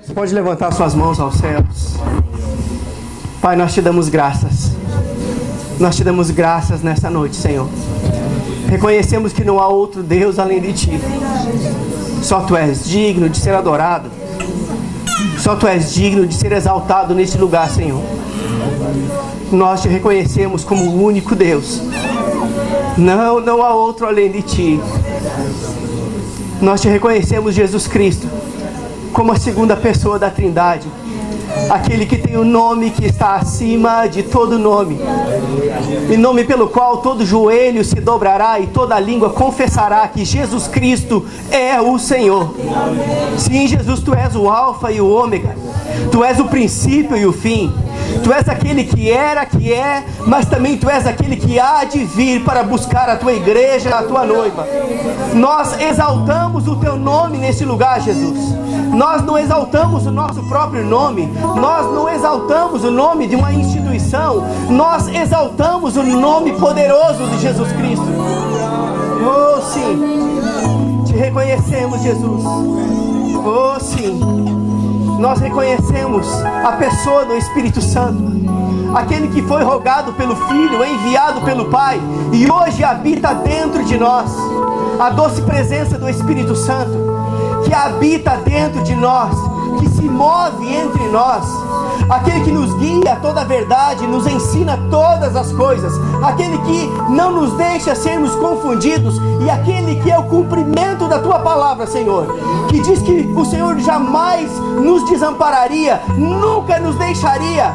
Você pode levantar suas mãos aos céus. Pai, nós te damos graças. Nós te damos graças nessa noite, Senhor. Reconhecemos que não há outro Deus além de Ti. Só Tu és digno de ser adorado. Só Tu és digno de ser exaltado neste lugar, Senhor. Nós te reconhecemos como o único Deus. Não há outro além de Ti. Nós te reconhecemos, Jesus Cristo, como a segunda pessoa da Trindade. Aquele que tem o nome que está acima de todo nome. E nome pelo qual todo joelho se dobrará e toda língua confessará que Jesus Cristo é o Senhor. Sim, Jesus, Tu és o Alfa e o Ômega. Tu és o princípio e o fim. Tu és aquele que era, que é, mas também Tu és aquele que há de vir para buscar a Tua igreja, a Tua noiva. Nós exaltamos o Teu nome nesse lugar, Jesus. Nós não exaltamos o nosso próprio nome. Nós não exaltamos o nome de uma instituição. Nós exaltamos o nome poderoso de Jesus Cristo. Oh, sim. Te reconhecemos, Jesus. Oh, sim. Nós reconhecemos a pessoa do Espírito Santo, aquele que foi rogado pelo Filho, enviado pelo Pai, e hoje habita dentro de nós. A doce presença do Espírito Santo, que habita dentro de nós, que se move entre nós, aquele que nos guia a toda a verdade, nos ensina todas as coisas, aquele que não nos deixa sermos confundidos, e aquele que é o cumprimento da Tua palavra, Senhor, que diz que o Senhor jamais nos desampararia, nunca nos deixaria.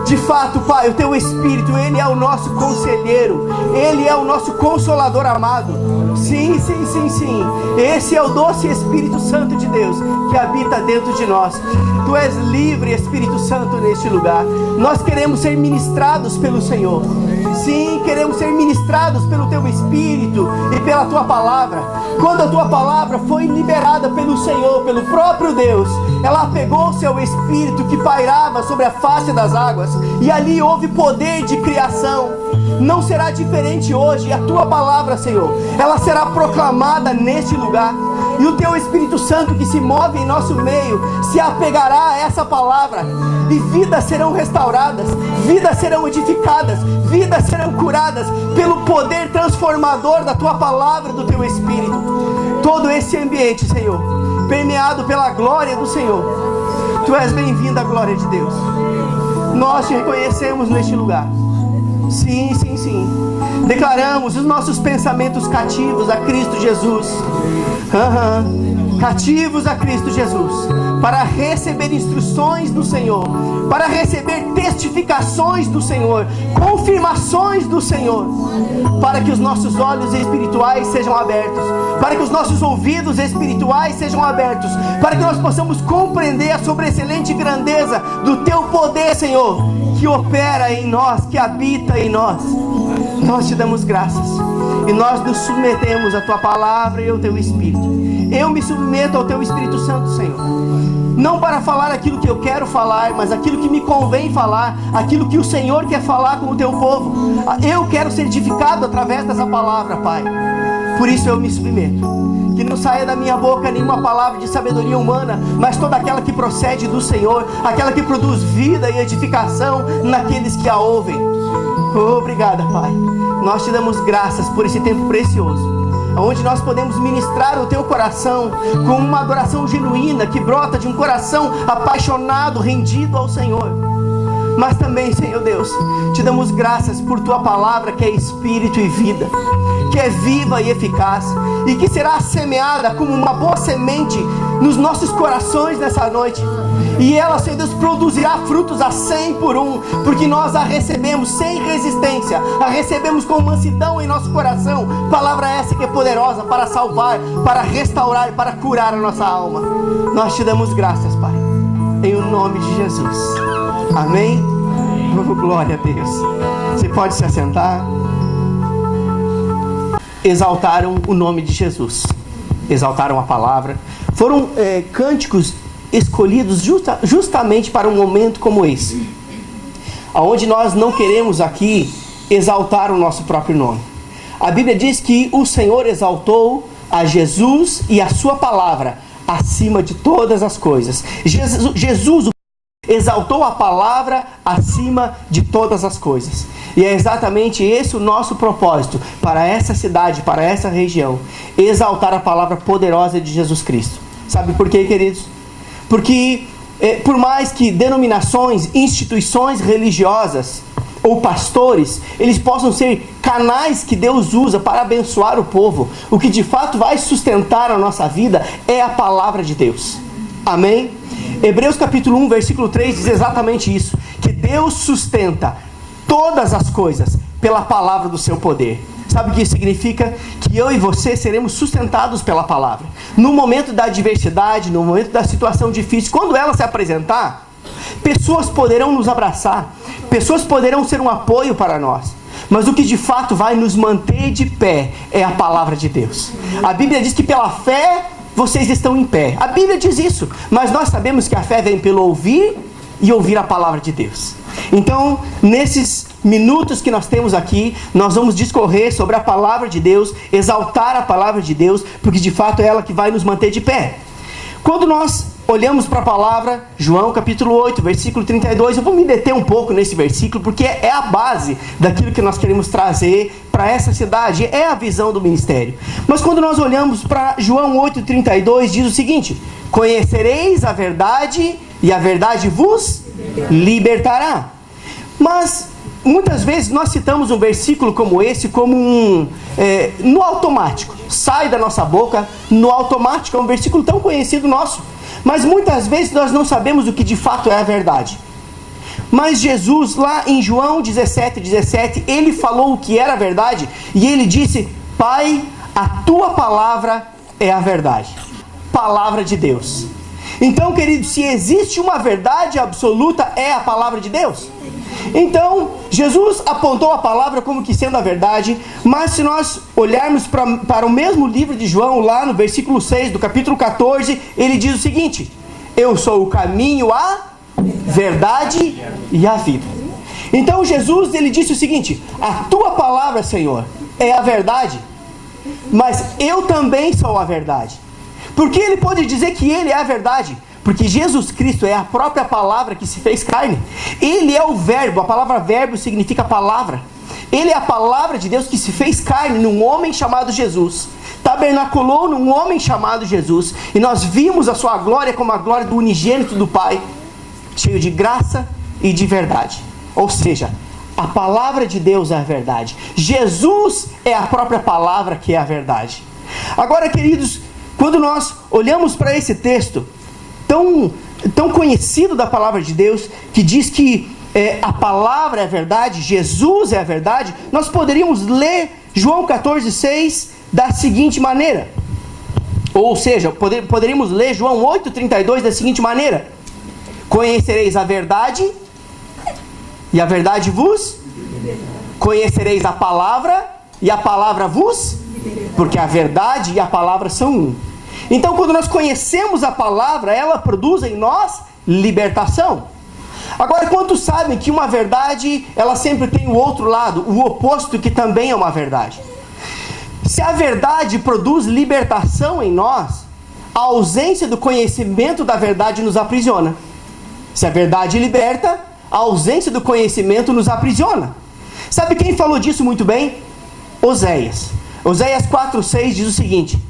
De fato, Pai, o Teu Espírito, Ele é o nosso conselheiro, Ele é o nosso consolador amado. Sim, sim, sim, sim. Esse é o doce Espírito Santo de Deus que habita dentro de nós. Tu és livre, Espírito Santo, neste lugar. Nós queremos ser ministrados pelo Senhor. Sim, queremos ser ministrados pelo Teu Espírito e pela Tua palavra. Quando a Tua palavra foi liberada pelo Senhor, pelo próprio Deus, ela pegou o Seu Espírito que pairava sobre a face das águas, e ali houve poder de criação. Não será diferente hoje. A Tua palavra, Senhor, ela será proclamada neste lugar, e o Teu Espírito Santo que se move em nosso meio se apegará a essa palavra, e vidas serão restauradas, vidas serão edificadas, vidas serão curadas pelo poder transformador da Tua palavra, do Teu Espírito. Todo esse ambiente, Senhor, permeado pela glória do Senhor. Tu és bem-vindo à glória de Deus. Nós Te reconhecemos neste lugar. Sim, sim, sim. Declaramos os nossos pensamentos cativos a Cristo Jesus. Cativos a Cristo Jesus, para receber instruções do Senhor, para receber testificações do Senhor, confirmações do Senhor, para que os nossos olhos espirituais sejam abertos, para que os nossos ouvidos espirituais sejam abertos, para que nós possamos compreender a sobreexcelente grandeza do Teu poder, Senhor, que opera em nós, que habita em nós. Nós Te damos graças, e nós nos submetemos à Tua palavra e ao Teu Espírito. Eu me submeto ao Teu Espírito Santo, Senhor, não para falar aquilo que eu quero falar, mas aquilo que me convém falar, aquilo que o Senhor quer falar com o Teu povo. Eu quero ser edificado através dessa palavra, Pai. Por isso eu me submeto. Que não saia da minha boca nenhuma palavra de sabedoria humana, mas toda aquela que procede do Senhor, aquela que produz vida e edificação naqueles que a ouvem. Obrigada, Pai. Nós Te damos graças por esse tempo precioso, onde nós podemos ministrar o Teu coração com uma adoração genuína que brota de um coração apaixonado, rendido ao Senhor. Mas também, Senhor Deus, Te damos graças por Tua palavra, que é espírito e vida, que é viva e eficaz, e que será semeada como uma boa semente nos nossos corações nessa noite. E ela, Senhor Deus, produzirá frutos a 100 por 1, porque nós a recebemos sem resistência, a recebemos com mansidão em nosso coração. Palavra essa que é poderosa para salvar, para restaurar e para curar a nossa alma. Nós Te damos graças, Pai, em o nome de Jesus. Amém? Oh, glória a Deus. Você pode se assentar. Exaltaram o nome de Jesus, exaltaram a palavra. Foram cânticos escolhidos justamente para um momento como esse, onde nós não queremos aqui exaltar o nosso próprio nome. A Bíblia diz que o Senhor exaltou a Jesus e a sua palavra acima de todas as coisas. Jesus exaltou a palavra acima de todas as coisas. E é exatamente esse o nosso propósito para essa cidade, para essa região. Exaltar a palavra poderosa de Jesus Cristo. Sabe por quê, queridos? Porque por mais que denominações, instituições religiosas ou pastores, eles possam ser canais que Deus usa para abençoar o povo, o que de fato vai sustentar a nossa vida é a palavra de Deus. Amém? Hebreus capítulo 1, versículo 3 diz exatamente isso, que Deus sustenta todas as coisas pela palavra do seu poder. Sabe o que isso significa? Que eu e você seremos sustentados pela palavra. No momento da adversidade, no momento da situação difícil, quando ela se apresentar, pessoas poderão nos abraçar, pessoas poderão ser um apoio para nós, mas o que de fato vai nos manter de pé é a palavra de Deus. A Bíblia diz que pela fé vocês estão em pé. A Bíblia diz isso, mas nós sabemos que a fé vem pelo ouvir e ouvir a palavra de Deus. Então, nesses minutos que nós temos aqui, nós vamos discorrer sobre a palavra de Deus, exaltar a palavra de Deus, porque de fato é ela que vai nos manter de pé. Quando nós olhamos para a palavra, João capítulo 8, versículo 32, eu vou me deter um pouco nesse versículo, porque é a base daquilo que nós queremos trazer para essa cidade, é a visão do ministério. Mas quando nós olhamos para João 8, 32, diz o seguinte: conhecereis a verdade e a verdade vos libertará. Mas muitas vezes nós citamos um versículo como esse como no automático, sai da nossa boca no automático, é um versículo tão conhecido nosso, mas muitas vezes nós não sabemos o que de fato é a verdade. Mas Jesus, lá em João 17, ele falou o que era a verdade, e ele disse: Pai, a tua palavra é a verdade. Palavra de Deus. Então, queridos, se existe uma verdade absoluta, é a palavra de Deus. Então, Jesus apontou a palavra como que sendo a verdade, mas se nós olharmos para o mesmo livro de João, lá no versículo 6 do capítulo 14, ele diz o seguinte: eu sou o caminho, a verdade e a vida. Então Jesus, ele disse o seguinte: a tua palavra, Senhor, é a verdade, mas eu também sou a verdade. Por que ele pode dizer que ele é a verdade? Porque Jesus Cristo é a própria palavra que se fez carne. Ele é o verbo, a palavra verbo significa palavra. Ele é a palavra de Deus que se fez carne num homem chamado Jesus. Tabernaculou num homem chamado Jesus. E nós vimos a sua glória como a glória do unigênito do Pai, cheio de graça e de verdade. Ou seja, a palavra de Deus é a verdade. Jesus é a própria palavra que é a verdade. Agora, queridos, quando nós olhamos para esse texto tão conhecido da palavra de Deus, que diz que a palavra é a verdade, Jesus é a verdade, nós poderíamos ler João 14,6 da seguinte maneira. Ou seja, poderíamos ler João 8,32 da seguinte maneira: conhecereis a verdade e a verdade vos conhecereis a palavra e a palavra vos, porque a verdade e a palavra são um. Então, quando nós conhecemos a palavra, ela produz em nós libertação. Agora, quantos sabem que uma verdade, ela sempre tem o outro lado, o oposto, que também é uma verdade? Se a verdade produz libertação em nós, a ausência do conhecimento da verdade nos aprisiona. Se a verdade liberta, a ausência do conhecimento nos aprisiona. Sabe quem falou disso muito bem? Oséias. Oséias 4,6 diz o seguinte: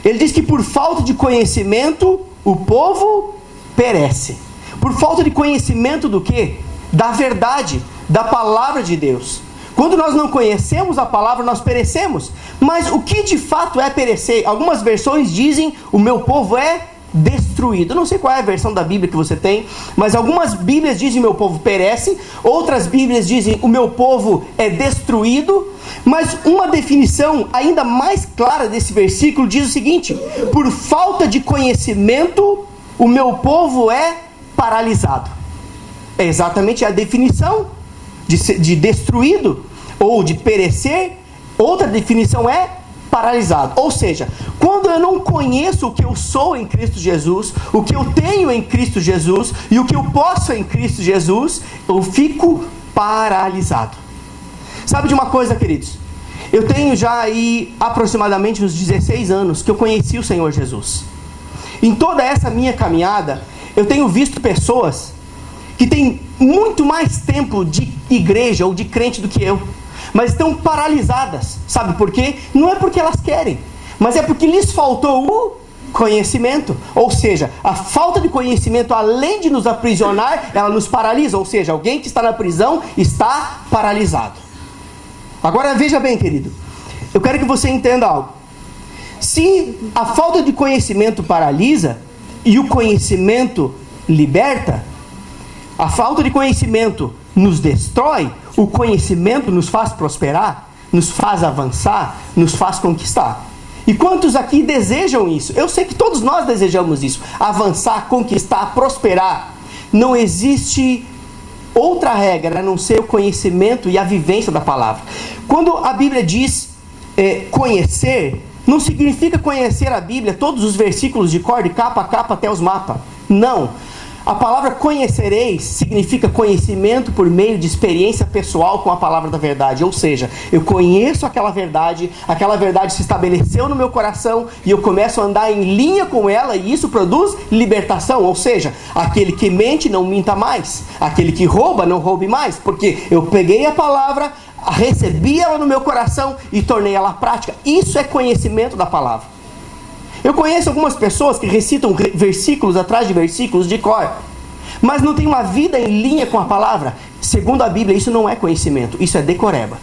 ele diz que por falta de conhecimento o povo perece. Por falta de conhecimento do quê? Da verdade, da palavra de Deus. Quando nós não conhecemos a palavra, nós perecemos. Mas o que de fato é perecer? Algumas versões dizem: o meu povo é destruído. Eu não sei qual é a versão da Bíblia que você tem, mas algumas Bíblias dizem: meu povo perece. Outras Bíblias dizem: o meu povo é destruído. Mas uma definição ainda mais clara desse versículo diz o seguinte: por falta de conhecimento, o meu povo é paralisado. É exatamente a definição de destruído ou de perecer. Outra definição é paralisado. Ou seja, quando eu não conheço o que eu sou em Cristo Jesus, o que eu tenho em Cristo Jesus e o que eu posso em Cristo Jesus, eu fico paralisado. Sabe de uma coisa, queridos? Eu tenho já aí aproximadamente uns 16 anos que eu conheci o Senhor Jesus. em toda essa minha caminhada, eu tenho visto pessoas que têm muito mais tempo de igreja ou de crente do que eu, mas estão paralisadas. Sabe por quê? Não é porque elas querem, mas é porque lhes faltou o conhecimento. Ou seja, a falta de conhecimento, além de nos aprisionar, ela nos paralisa. Ou seja, alguém que está na prisão está paralisado. Agora veja bem, querido, eu quero que você entenda algo. Se a falta de conhecimento paralisa e o conhecimento liberta, a falta de conhecimento nos destrói, o conhecimento nos faz prosperar, nos faz avançar, nos faz conquistar. E quantos aqui desejam isso? Eu sei que todos nós desejamos isso. Avançar, conquistar, prosperar. Não existe outra regra a não ser o conhecimento e a vivência da palavra. Quando a Bíblia diz conhecer, não significa conhecer a Bíblia, todos os versículos de cor, de capa a capa até os mapas. Não. A palavra conhecereis significa conhecimento por meio de experiência pessoal com a palavra da verdade. Ou seja, eu conheço aquela verdade se estabeleceu no meu coração e eu começo a andar em linha com ela, e isso produz libertação. Ou seja, aquele que mente não minta mais, aquele que rouba não roube mais, porque eu peguei a palavra, recebi ela no meu coração e tornei ela prática. Isso é conhecimento da palavra. Eu conheço algumas pessoas que recitam versículos atrás de versículos de cor, mas não tem uma vida em linha com a palavra. Segundo a Bíblia, isso não é conhecimento, isso é decoreba.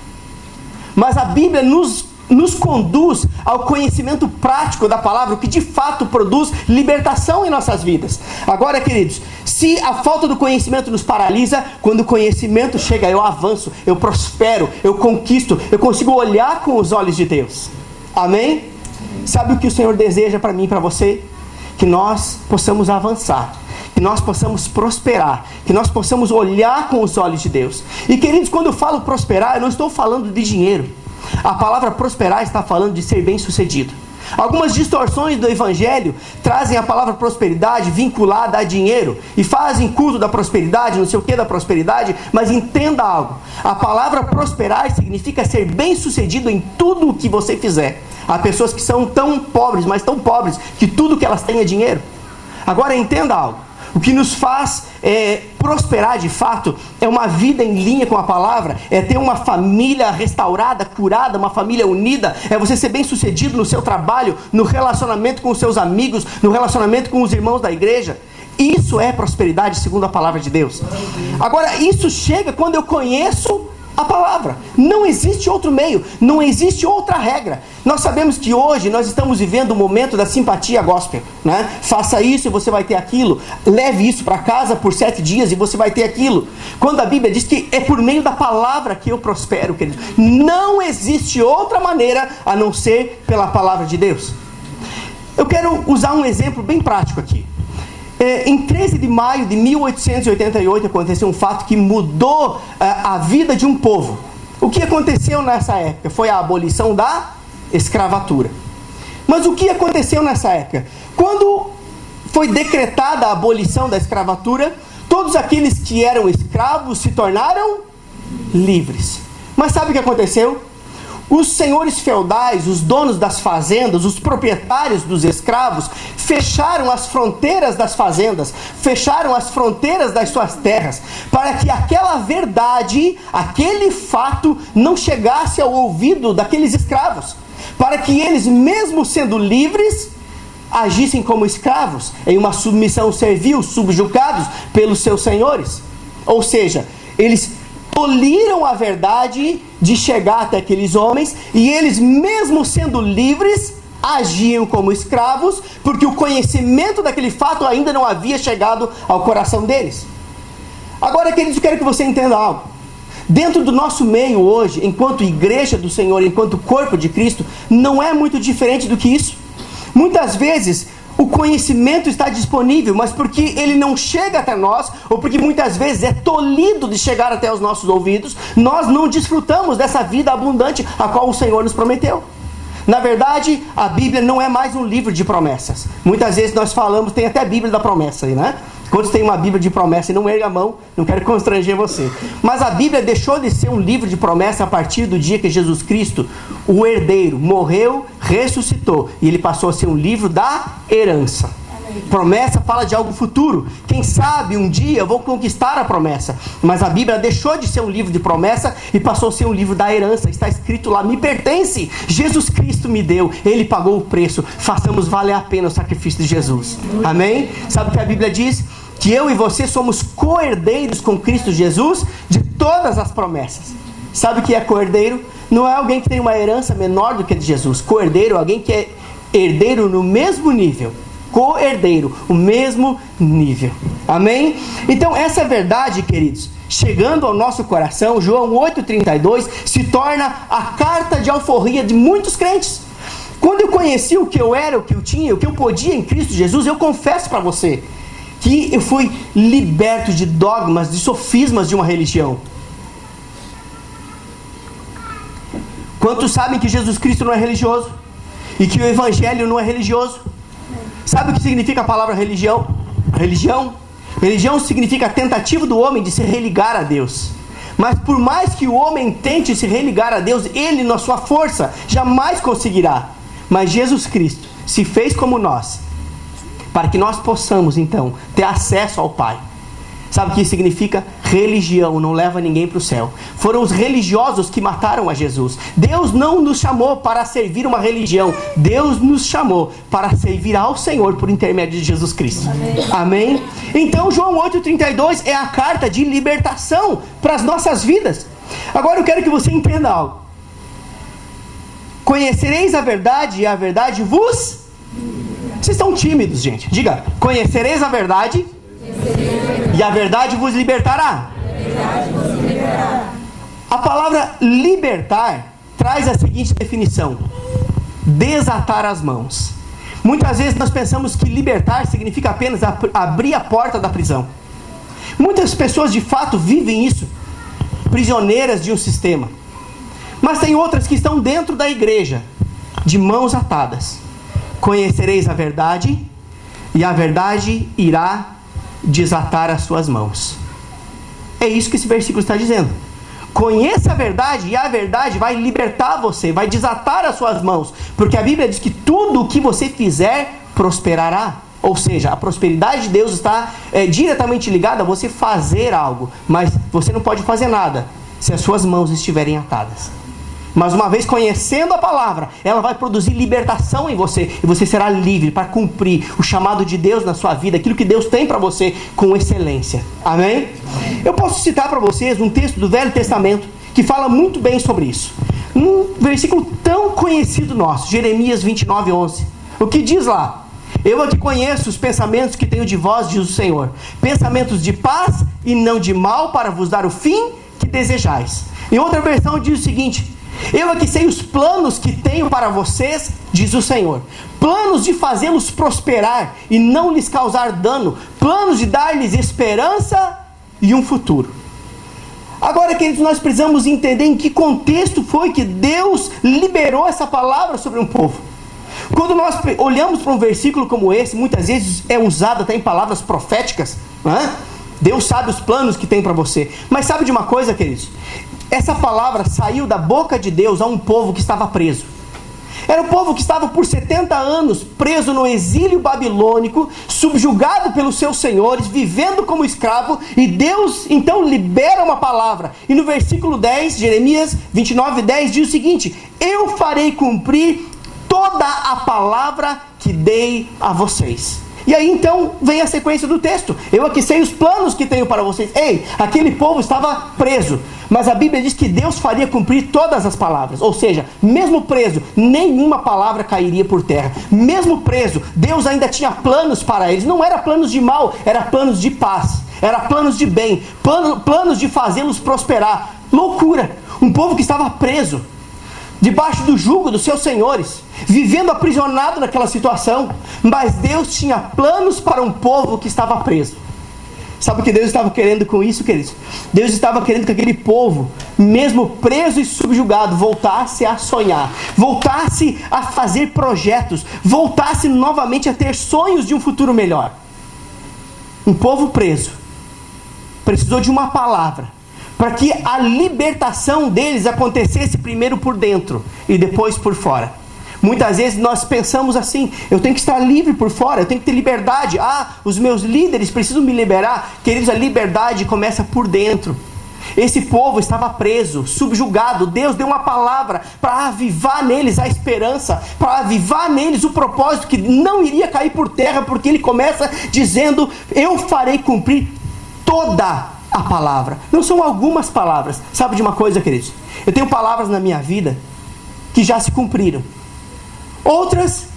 Mas a Bíblia nos conduz ao conhecimento prático da palavra, o que de fato produz libertação em nossas vidas. Agora, queridos, se a falta do conhecimento nos paralisa, quando o conhecimento chega, eu avanço, eu prospero, eu conquisto, eu consigo olhar com os olhos de Deus. Amém? Sabe o que o Senhor deseja para mim e para você? Que nós possamos avançar, que nós possamos prosperar, que nós possamos olhar com os olhos de Deus. E queridos, quando eu falo prosperar, eu não estou falando de dinheiro. A palavra prosperar está falando de ser bem sucedido. Algumas distorções do Evangelho trazem a palavra prosperidade vinculada a dinheiro e fazem culto da prosperidade, não sei o que da prosperidade, mas entenda algo. A palavra prosperar significa ser bem sucedido em tudo o que você fizer. Há pessoas que são tão pobres, mas tão pobres, que tudo que elas têm é dinheiro. Agora entenda algo. O que nos faz prosperar de fato é uma vida em linha com a palavra, é ter uma família restaurada, curada, uma família unida, é você ser bem sucedido no seu trabalho, no relacionamento com os seus amigos, no relacionamento com os irmãos da igreja. Isso é prosperidade segundo a palavra de Deus. Agora, isso chega quando eu conheço a palavra. Não existe outro meio, não existe outra regra. Nós sabemos que hoje nós estamos vivendo um momento da simpatia gospel, né? Faça isso e você vai ter aquilo. Leve isso para casa por 7 dias e você vai ter aquilo. Quando a Bíblia diz que é por meio da palavra que eu prospero, querido. Não existe outra maneira a não ser pela palavra de Deus. Eu quero usar um exemplo bem prático aqui. Em 13 de maio de 1888 aconteceu um fato que mudou a vida de um povo. O que aconteceu nessa época? Foi a abolição da escravatura. Mas o que aconteceu nessa época? Quando foi decretada a abolição da escravatura, todos aqueles que eram escravos se tornaram livres. Mas sabe o que aconteceu? Os senhores feudais, os donos das fazendas, os proprietários dos escravos, fecharam as fronteiras das fazendas, fecharam as fronteiras das suas terras, para que aquela verdade, aquele fato, não chegasse ao ouvido daqueles escravos, para que eles, mesmo sendo livres, agissem como escravos, em uma submissão servil, subjugados pelos seus senhores. Ou seja, eles toliram a verdade de chegar até aqueles homens, e eles, mesmo sendo livres, agiam como escravos, porque o conhecimento daquele fato ainda não havia chegado ao coração deles. Agora, queridos, eu quero que você entenda algo. Dentro do nosso meio hoje, enquanto igreja do Senhor, enquanto corpo de Cristo, não é muito diferente do que isso. Muitas vezes o conhecimento está disponível, mas porque ele não chega até nós, ou porque muitas vezes é tolhido de chegar até os nossos ouvidos, nós não desfrutamos dessa vida abundante a qual o Senhor nos prometeu. Na verdade, a Bíblia não é mais um livro de promessas. Muitas vezes nós falamos, tem até a Bíblia da promessa aí, né? Quando tem uma Bíblia de promessa e não erga a mão, não quero constranger você. Mas a Bíblia deixou de ser um livro de promessa a partir do dia que Jesus Cristo, o herdeiro, morreu, ressuscitou. E ele passou a ser um livro da herança. Promessa fala de algo futuro. Quem sabe um dia eu vou conquistar a promessa. Mas a Bíblia deixou de ser um livro de promessa e passou a ser um livro da herança. Está escrito lá: me pertence, Jesus Cristo me deu, Ele pagou o preço, façamos valer a pena o sacrifício de Jesus. Amém? Sabe o que a Bíblia diz? Que eu e você somos co-herdeiros com Cristo Jesus de todas as promessas. Sabe o que é co-herdeiro? Não é alguém que tem uma herança menor do que a de Jesus. Co-herdeiro é alguém que é herdeiro no mesmo nível. Co-herdeiro, o mesmo nível. Amém? Então essa verdade, queridos, chegando ao nosso coração, João 8,32 se torna a carta de alforria de muitos crentes. Quando eu conheci o que eu era, o que eu tinha, o que eu podia em Cristo Jesus, eu confesso para você que eu fui liberto de dogmas, de sofismas de uma religião. Quantos sabem que Jesus Cristo não é religioso? E que o Evangelho não é religioso? Sabe o que significa a palavra religião? Religião significa a tentativa do homem de se religar a Deus. Mas por mais que o homem tente se religar a Deus, ele na sua força jamais conseguirá. Mas Jesus Cristo se fez como nós, para que nós possamos então ter acesso ao Pai. Sabe o que significa? Religião não leva ninguém para o céu. Foram os religiosos que mataram a Jesus. Deus não nos chamou para servir uma religião. Deus nos chamou para servir ao Senhor por intermédio de Jesus Cristo. Amém? Então João 8,32 é a carta de libertação para as nossas vidas. Agora eu quero que você entenda algo. Conhecereis a verdade e a verdade vos... Vocês estão tímidos, gente. Diga: conhecereis a verdade e a verdade vos libertará. A palavra libertar traz a seguinte definição: desatar as mãos. Muitas vezes nós pensamos que libertar significa apenas abrir a porta da prisão. Muitas pessoas de fato vivem isso, prisioneiras de um sistema. Mas tem outras que estão dentro da igreja, de mãos atadas. Conhecereis a verdade e a verdade irá desatar as suas mãos. É isso que esse versículo está dizendo. Conheça a verdade e a verdade vai libertar você, vai desatar as suas mãos. Porque a Bíblia diz que tudo o que você fizer prosperará. Ou seja, a prosperidade de Deus está diretamente ligada a você fazer algo. Mas você não pode fazer nada se as suas mãos estiverem atadas. Mas uma vez conhecendo a palavra, ela vai produzir libertação em você. E você será livre para cumprir o chamado de Deus na sua vida, aquilo que Deus tem para você com excelência. Amém? Eu posso citar para vocês um texto do Velho Testamento que fala muito bem sobre isso. Um versículo tão conhecido nosso, Jeremias 29:11. O que diz lá? Eu aqui conheço os pensamentos que tenho de vós, diz o Senhor. Pensamentos de paz e não de mal, para vos dar o fim que desejais. Em outra versão diz o seguinte: eu aqui sei os planos que tenho para vocês, diz o Senhor. Planos de fazê-los prosperar e não lhes causar dano. Planos de dar-lhes esperança e um futuro. Agora, queridos, nós precisamos entender em que contexto foi que Deus liberou essa palavra sobre um povo. Quando nós olhamos para um versículo como esse, muitas vezes é usado até em palavras proféticas, né? Deus sabe os planos que tem para você. Mas sabe de uma coisa, queridos? Essa palavra saiu da boca de Deus a um povo que estava preso. Era um povo que estava por 70 anos preso no exílio babilônico, subjugado pelos seus senhores, vivendo como escravo, e Deus então libera uma palavra. E no versículo 10, Jeremias 29:10 diz o seguinte: eu farei cumprir toda a palavra que dei a vocês. E aí então vem a sequência do texto. Eu aqui sei os planos que tenho para vocês. Ei, aquele povo estava preso, mas a Bíblia diz que Deus faria cumprir todas as palavras. Ou seja, mesmo preso, nenhuma palavra cairia por terra. Mesmo preso, Deus ainda tinha planos para eles. Não era planos de mal, era planos de paz, era planos de bem, planos de fazê-los prosperar. Loucura! Um povo que estava preso, debaixo do jugo dos seus senhores, vivendo aprisionado naquela situação, mas Deus tinha planos para um povo que estava preso. Sabe o que Deus estava querendo com isso, queridos? Deus estava querendo que aquele povo, mesmo preso e subjugado, voltasse a sonhar, voltasse a fazer projetos, voltasse novamente a ter sonhos de um futuro melhor. Um povo preso precisou de uma palavra para que a libertação deles acontecesse primeiro por dentro e depois por fora. Muitas vezes nós pensamos assim: eu tenho que estar livre por fora, eu tenho que ter liberdade. Os meus líderes precisam me liberar. Queridos, a liberdade começa por dentro. Esse povo estava preso, subjugado. Deus deu uma palavra para avivar neles a esperança, para avivar neles o propósito que não iria cair por terra, porque ele começa dizendo: eu farei cumprir toda a palavra. Não são algumas palavras. Sabe de uma coisa, queridos? Eu tenho palavras na minha vida que já se cumpriram. Outras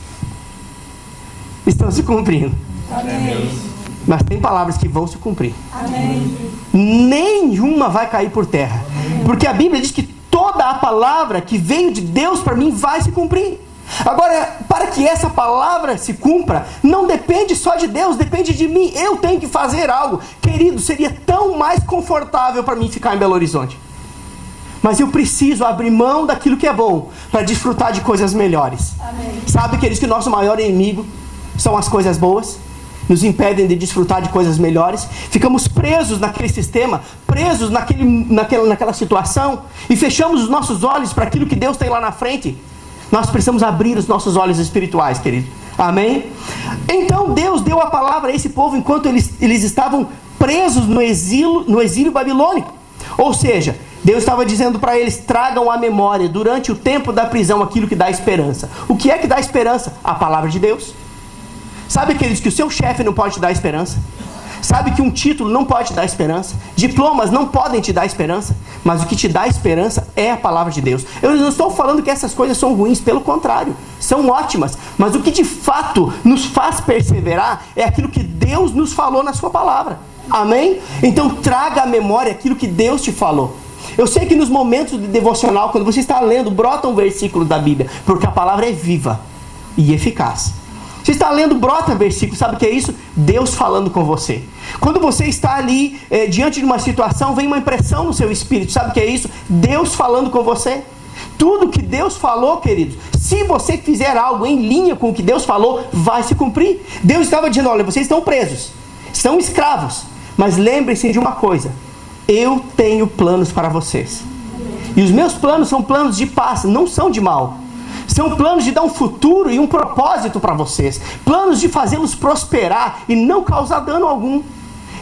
estão se cumprindo. Amém. Mas tem palavras que vão se cumprir. Amém. Nenhuma vai cair por terra. Porque a Bíblia diz que toda a palavra que veio de Deus para mim vai se cumprir. Agora, para que essa palavra se cumpra, não depende só de Deus, depende de mim. Eu tenho que fazer algo. Querido, seria tão mais confortável para mim ficar em Belo Horizonte. Mas eu preciso abrir mão daquilo que é bom para desfrutar de coisas melhores. Amém. Sabe, queridos, que o nosso maior inimigo são as coisas boas? Nos impedem de desfrutar de coisas melhores. Ficamos presos naquele sistema, presos naquela situação, e fechamos os nossos olhos para aquilo que Deus tem lá na frente. Nós precisamos abrir os nossos olhos espirituais, querido. Amém? Então Deus deu a palavra a esse povo enquanto eles estavam presos no exílio babilônico. Ou seja, Deus estava dizendo para eles: tragam à memória durante o tempo da prisão aquilo que dá esperança. O que é que dá esperança? A palavra de Deus. Sabe, queridos, que o seu chefe não pode te dar esperança? Sabe que um título não pode te dar esperança? Diplomas não podem te dar esperança? Mas o que te dá esperança é a palavra de Deus. Eu não estou falando que essas coisas são ruins, pelo contrário, são ótimas. Mas o que de fato nos faz perseverar é aquilo que Deus nos falou na sua palavra. Amém? Então traga à memória aquilo que Deus te falou. Eu sei que nos momentos de devocional, quando você está lendo, brota um versículo da Bíblia, porque a palavra é viva e eficaz. Você está lendo, brota versículo, sabe o que é isso? Deus falando com você. Quando você está ali diante de uma situação, vem uma impressão no seu espírito, sabe o que é isso? Deus falando com você. Tudo que Deus falou, queridos, se você fizer algo em linha com o que Deus falou, vai se cumprir. Deus estava dizendo: olha, vocês estão presos, são escravos, mas lembrem-se de uma coisa: eu tenho planos para vocês. E os meus planos são planos de paz, não são de mal. São planos de dar um futuro e um propósito para vocês. Planos de fazê-los prosperar e não causar dano algum.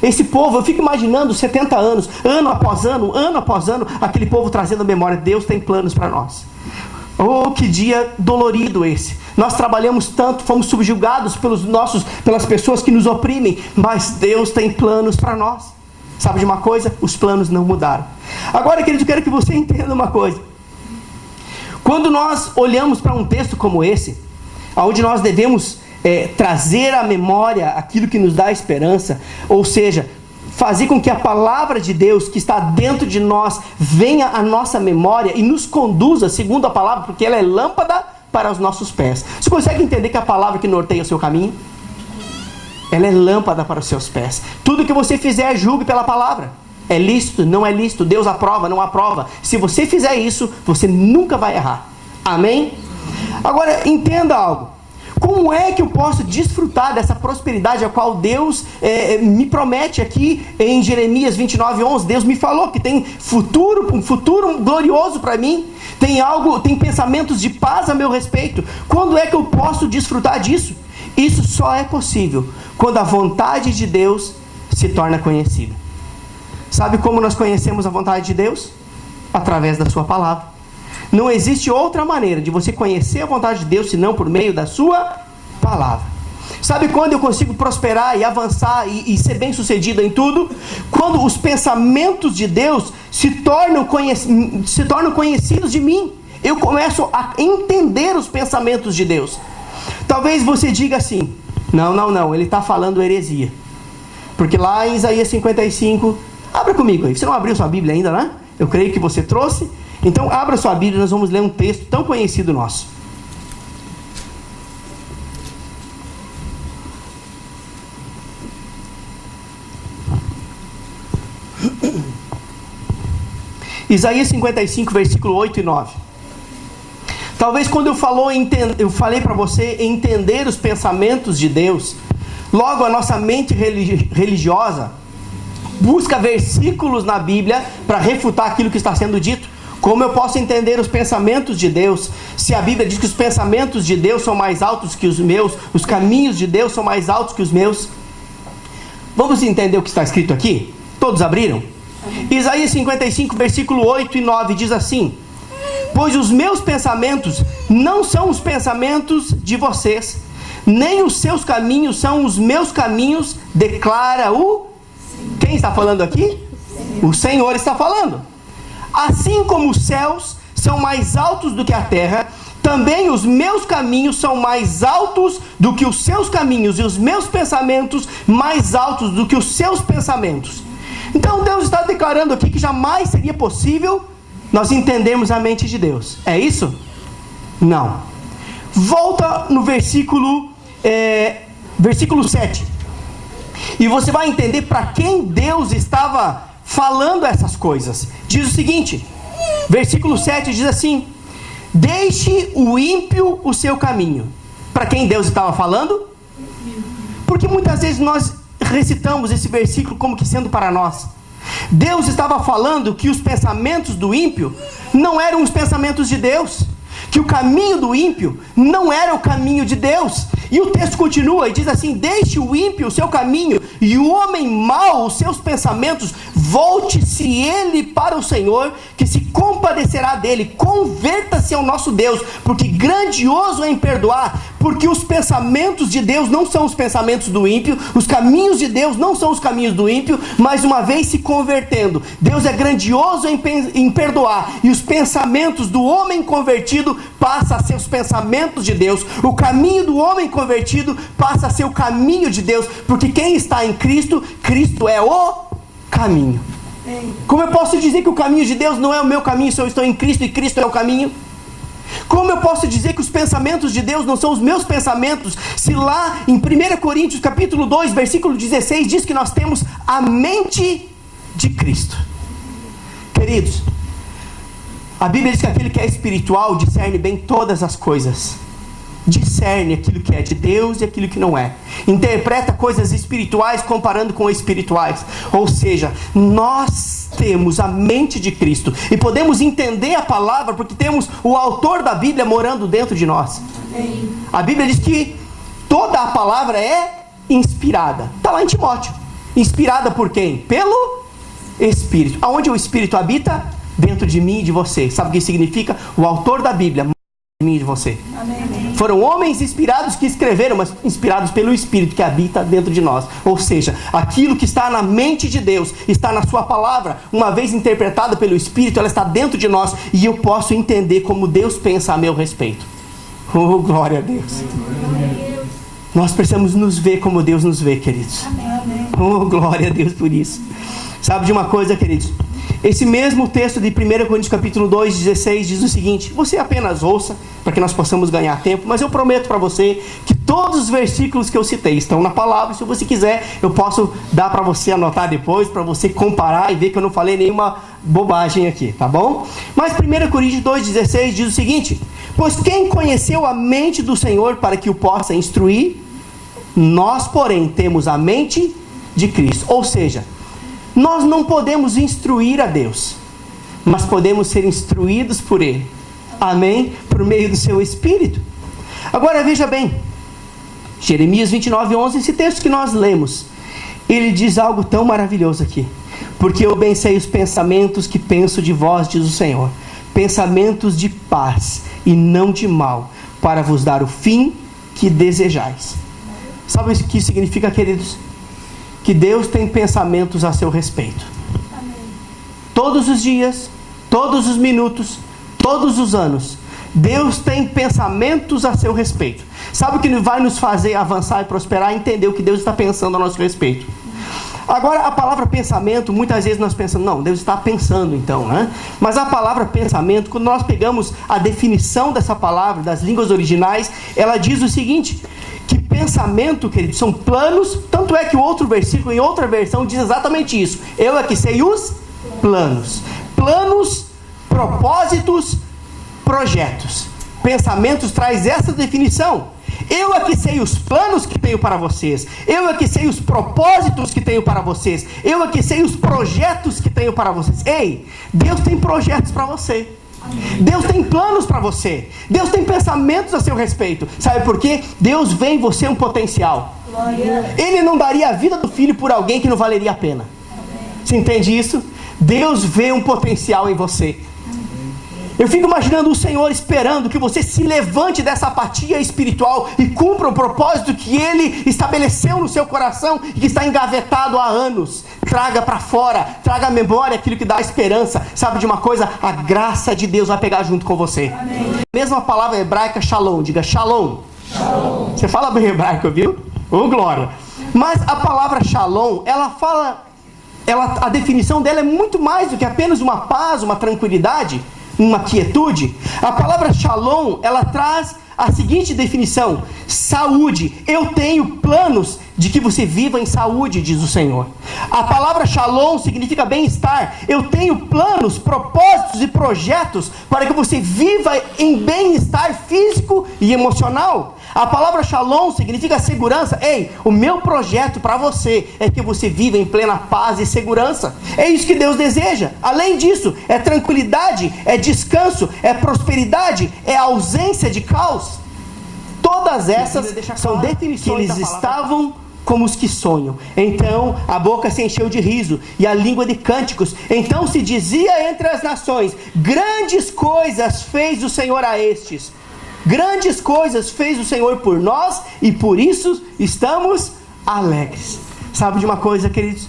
Esse povo, eu fico imaginando 70 anos, ano após ano, aquele povo trazendo a memória: Deus tem planos para nós. Oh, que dia dolorido esse. Nós trabalhamos tanto, fomos subjugados pelas pessoas que nos oprimem, mas Deus tem planos para nós. Sabe de uma coisa? Os planos não mudaram. Agora, querido, eu quero que você entenda uma coisa. Quando nós olhamos para um texto como esse, onde nós devemos trazer à memória aquilo que nos dá esperança, ou seja, fazer com que a palavra de Deus que está dentro de nós venha à nossa memória e nos conduza segundo a palavra, porque ela é lâmpada para os nossos pés. Você consegue entender que a palavra que norteia o seu caminho? Ela é lâmpada para os seus pés. Tudo que você fizer, julgue pela palavra. É lícito, não é lícito, Deus aprova, não aprova. Se você fizer isso, você nunca vai errar. Amém? Agora, entenda algo. Como é que eu posso desfrutar dessa prosperidade a qual Deus me promete aqui em Jeremias 29:11? Deus me falou que tem um futuro glorioso para mim. Tem pensamentos de paz a meu respeito. Quando é que eu posso desfrutar disso? Isso só é possível quando a vontade de Deus se torna conhecida. Sabe como nós conhecemos a vontade de Deus? Através da sua palavra. Não existe outra maneira de você conhecer a vontade de Deus senão por meio da sua palavra. Sabe quando eu consigo prosperar e avançar e ser bem sucedido em tudo? Quando os pensamentos de Deus se tornam conhecidos de mim. Eu começo a entender os pensamentos de Deus. Talvez você diga assim: não, ele está falando heresia. Porque lá em Isaías 55... Abra comigo aí. Você não abriu sua Bíblia ainda, né? Eu creio que você trouxe. Então abra sua Bíblia, nós vamos ler um texto tão conhecido nosso. Isaías 55, versículo 8 e 9. Talvez quando eu falei para você entender os pensamentos de Deus, logo a nossa mente religiosa busca versículos na Bíblia para refutar aquilo que está sendo dito. Como eu posso entender os pensamentos de Deus, se a Bíblia diz que os pensamentos de Deus são mais altos que os meus, os caminhos de Deus são mais altos que os meus? Vamos entender o que está escrito aqui? Todos abriram? Isaías 55, versículo 8 e 9 diz assim: pois os meus pensamentos não são os pensamentos de vocês, nem os seus caminhos são os meus caminhos, declara o... Quem está falando aqui? O Senhor está falando. Assim como os céus são mais altos do que a terra, também os meus caminhos são mais altos do que os seus caminhos, e os meus pensamentos mais altos do que os seus pensamentos. Então Deus está declarando aqui que jamais seria possível nós entendermos a mente de Deus. É isso? Não. Volta no versículo 7. E você vai entender para quem Deus estava falando essas coisas. Diz o seguinte, versículo 7 diz assim: deixe o ímpio o seu caminho. Para quem Deus estava falando? Porque muitas vezes nós recitamos esse versículo como que sendo para nós. Deus estava falando que os pensamentos do ímpio não eram os pensamentos de Deus, que o caminho do ímpio não era o caminho de Deus. E o texto continua e diz assim: deixe o ímpio o seu caminho e o homem mau os seus pensamentos, volte-se ele para o Senhor, que se compadecerá dele. Converta-se ao nosso Deus, porque grandioso é em perdoar, porque os pensamentos de Deus não são os pensamentos do ímpio, os caminhos de Deus não são os caminhos do ímpio. Mas uma vez se convertendo, Deus é grandioso em perdoar, e os pensamentos do homem convertido passa a ser os pensamentos de Deus. O caminho do homem convertido passa a ser o caminho de Deus, porque quem está em Cristo, Cristo é o caminho. Como eu posso dizer que o caminho de Deus não é o meu caminho se eu estou em Cristo e Cristo é o caminho? Como eu posso dizer que os pensamentos de Deus não são os meus pensamentos, se lá em 1 Coríntios capítulo 2, versículo 16, diz que nós temos a mente de Cristo? Queridos, a Bíblia diz que aquele que é espiritual discerne bem todas as coisas. Discerne aquilo que é de Deus e aquilo que não é. Interpreta coisas espirituais comparando com espirituais. Ou seja, nós temos a mente de Cristo e podemos entender a palavra porque temos o autor da Bíblia morando dentro de nós. Amém. A Bíblia diz que toda a palavra é inspirada. Está lá em Timóteo. Inspirada por quem? Pelo Espírito. Aonde o Espírito habita? Dentro de mim e de você. Sabe o que significa? O autor da Bíblia mora em mim e de você. Amém. Foram homens inspirados que escreveram, mas inspirados pelo Espírito que habita dentro de nós. Ou seja, aquilo que está na mente de Deus, está na sua palavra, uma vez interpretada pelo Espírito, ela está dentro de nós, e eu posso entender como Deus pensa a meu respeito. Oh, glória a Deus. Nós precisamos nos ver como Deus nos vê, queridos. Oh, glória a Deus por isso. Sabe de uma coisa, queridos? Esse mesmo texto de 1 Coríntios capítulo 2, 16 diz o seguinte: você apenas ouça, para que nós possamos ganhar tempo, mas eu prometo para você que todos os versículos que eu citei estão na palavra. Se você quiser, eu posso dar para você anotar depois, para você comparar e ver que eu não falei nenhuma bobagem aqui, tá bom? Mas 1 Coríntios 2, 16 diz o seguinte: pois quem conheceu a mente do Senhor para que o possa instruir? Nós, porém, temos a mente de Cristo. Ou seja, nós não podemos instruir a Deus, mas podemos ser instruídos por Ele. Amém? Por meio do seu Espírito. Agora veja bem, Jeremias 29, 11, esse texto que nós lemos, ele diz algo tão maravilhoso aqui: porque eu bem sei os pensamentos que penso de vós, diz o Senhor, pensamentos de paz e não de mal, para vos dar o fim que desejais. Sabe o que isso significa, queridos? Que Deus tem pensamentos a seu respeito. Amém. Todos os dias, todos os minutos, todos os anos, Deus tem pensamentos a seu respeito. Sabe o que vai nos fazer avançar e prosperar? Entender o que Deus está pensando a nosso respeito. Agora, a palavra pensamento, muitas vezes nós pensamos, não, Deus está pensando então, né? Mas a palavra pensamento, quando nós pegamos a definição dessa palavra, das línguas originais, ela diz o seguinte: que pensamento, queridos, são planos. Tanto é que o outro versículo, em outra versão, diz exatamente isso: eu é que sei os planos. Planos, propósitos, projetos. Pensamentos traz essa definição. Eu é que sei os planos que tenho para vocês. Eu é que sei os propósitos que tenho para vocês. Eu é que sei os projetos que tenho para vocês. Ei, Deus tem projetos para você. Deus tem planos para você. Deus tem pensamentos a seu respeito. Sabe por quê? Deus vê em você um potencial. Ele não daria a vida do filho por alguém que não valeria a pena. Você entende isso? Deus vê um potencial em você. Eu fico imaginando o Senhor esperando que você se levante dessa apatia espiritual e cumpra o propósito que Ele estabeleceu no seu coração e que está engavetado há anos. Traga para fora, traga à memória aquilo que dá esperança. Sabe de uma coisa? A graça de Deus vai pegar junto com você. Amém. Mesma palavra hebraica, shalom. Diga shalom. Shalom. Você fala bem hebraico, viu? Ô, glória. Mas a palavra shalom, a definição dela é muito mais do que apenas uma paz, uma tranquilidade, uma quietude. A palavra shalom, ela traz a seguinte definição: saúde. Eu tenho planos de que você viva em saúde, diz o Senhor. A palavra shalom significa bem-estar. Eu tenho planos, propósitos e projetos para que você viva em bem-estar físico e emocional. A palavra shalom significa segurança. Ei, o meu projeto para você é que você viva em plena paz e segurança. É isso que Deus deseja. Além disso, é tranquilidade, é descanso, é prosperidade, é ausência de caos. Todas essas são definições que eles estavam como os que sonham. Então a boca se encheu de riso e a língua de cânticos. Então se dizia entre as nações: grandes coisas fez o Senhor a estes. Grandes coisas fez o Senhor por nós e por isso estamos alegres. Sabe de uma coisa, queridos?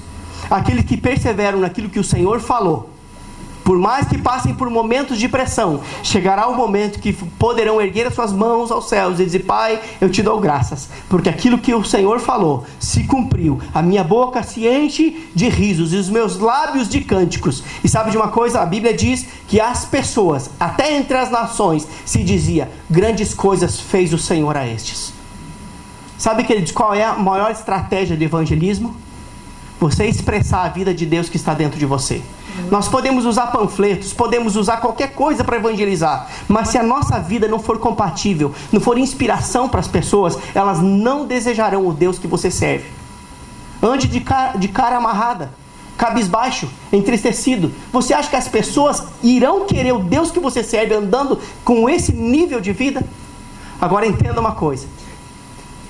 Aqueles que perseveram naquilo que o Senhor falou, por mais que passem por momentos de pressão, chegará o momento que poderão erguer as suas mãos aos céus e dizer: Pai, eu te dou graças, porque aquilo que o Senhor falou se cumpriu. A minha boca se enche de risos e os meus lábios de cânticos. E sabe de uma coisa? A Bíblia diz que as pessoas, até entre as nações, se dizia: grandes coisas fez o Senhor a estes. Sabe, queridos, qual é a maior estratégia de evangelismo? Você expressar a vida de Deus que está dentro de você. Nós podemos usar panfletos, podemos usar qualquer coisa para evangelizar, mas se a nossa vida não for compatível, não for inspiração para as pessoas, elas não desejarão o Deus que você serve. Ande de cara amarrada, cabisbaixo, entristecido. Você acha que as pessoas irão querer o Deus que você serve andando com esse nível de vida? Agora entenda uma coisa: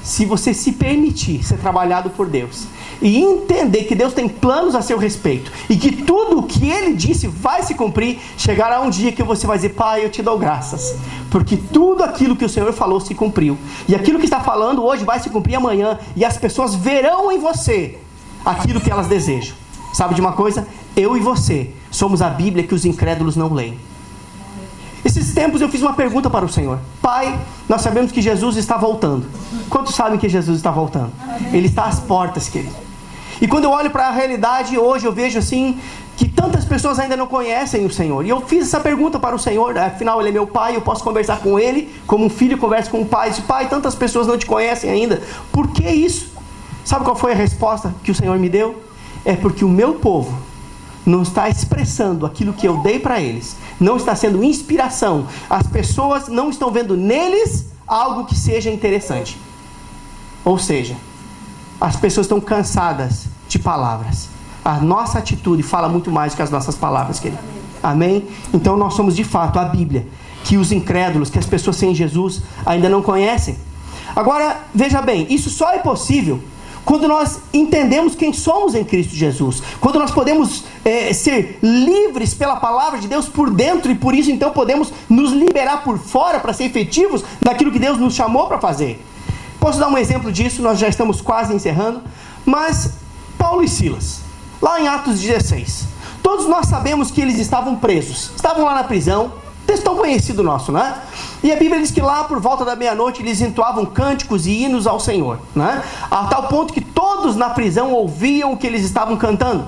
se você se permitir ser trabalhado por Deus e entender que Deus tem planos a seu respeito e que tudo o que Ele disse vai se cumprir, chegará um dia que você vai dizer: Pai, eu te dou graças, porque tudo aquilo que o Senhor falou se cumpriu, e aquilo que está falando hoje vai se cumprir amanhã, e as pessoas verão em você aquilo que elas desejam. Sabe de uma coisa? Eu e você somos a Bíblia que os incrédulos não leem. Esses tempos eu fiz uma pergunta para o Senhor: Pai, nós sabemos que Jesus está voltando. Quantos sabem que Jesus está voltando? Ele está às portas, querido. E quando eu olho para a realidade hoje, eu vejo assim que tantas pessoas ainda não conhecem o Senhor. E eu fiz essa pergunta para o Senhor: afinal Ele é meu Pai, eu posso conversar com Ele como um filho conversa com um pai. Eu disse: Pai, tantas pessoas não te conhecem ainda, por que isso? Sabe qual foi a resposta que o Senhor me deu? É porque o meu povo não está expressando aquilo que eu dei para eles, não está sendo inspiração. As pessoas não estão vendo neles algo que seja interessante. Ou seja, as pessoas estão cansadas de palavras. A nossa atitude fala muito mais do que as nossas palavras, querido. Amém? Então nós somos de fato a Bíblia que os incrédulos, que as pessoas sem Jesus ainda não conhecem. Agora, veja bem, isso só é possível quando nós entendemos quem somos em Cristo Jesus, quando nós podemos ser livres pela palavra de Deus por dentro, e por isso então podemos nos liberar por fora para ser efetivos naquilo que Deus nos chamou para fazer. Posso dar um exemplo disso? Nós já estamos quase encerrando. Mas Paulo e Silas, lá em Atos 16, todos nós sabemos que eles estavam presos, estavam lá na prisão. Texto tão conhecido nosso, né? E a Bíblia diz que lá por volta da meia-noite eles entoavam cânticos e hinos ao Senhor, né? A tal ponto que todos na prisão ouviam o que eles estavam cantando.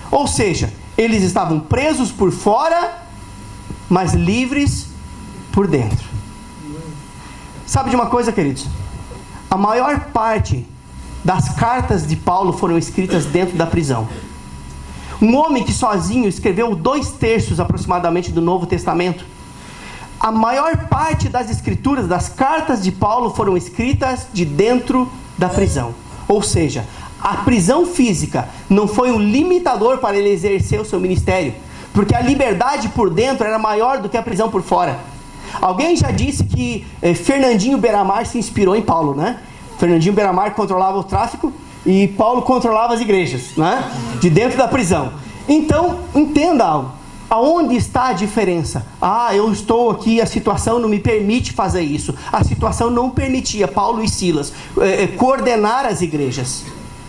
Ou seja, eles estavam presos por fora, mas livres por dentro. Sabe de uma coisa, queridos? A maior parte das cartas de Paulo foram escritas dentro da prisão. Um homem que sozinho escreveu 2/3 aproximadamente do Novo Testamento. a maior parte das escrituras, das cartas de Paulo, foram escritas de dentro da prisão. Ou seja, a prisão física não foi um limitador para ele exercer o seu ministério, porque a liberdade por dentro era maior do que a prisão por fora. Alguém já disse que Fernandinho Beiramar se inspirou em Paulo, né? Fernandinho Beiramar controlava o tráfico e Paulo controlava as igrejas, né? De dentro da prisão. Então, entenda algo. Aonde está a diferença? Eu estou aqui, a situação não me permite fazer isso. A situação não permitia Paulo e Silas coordenar as igrejas.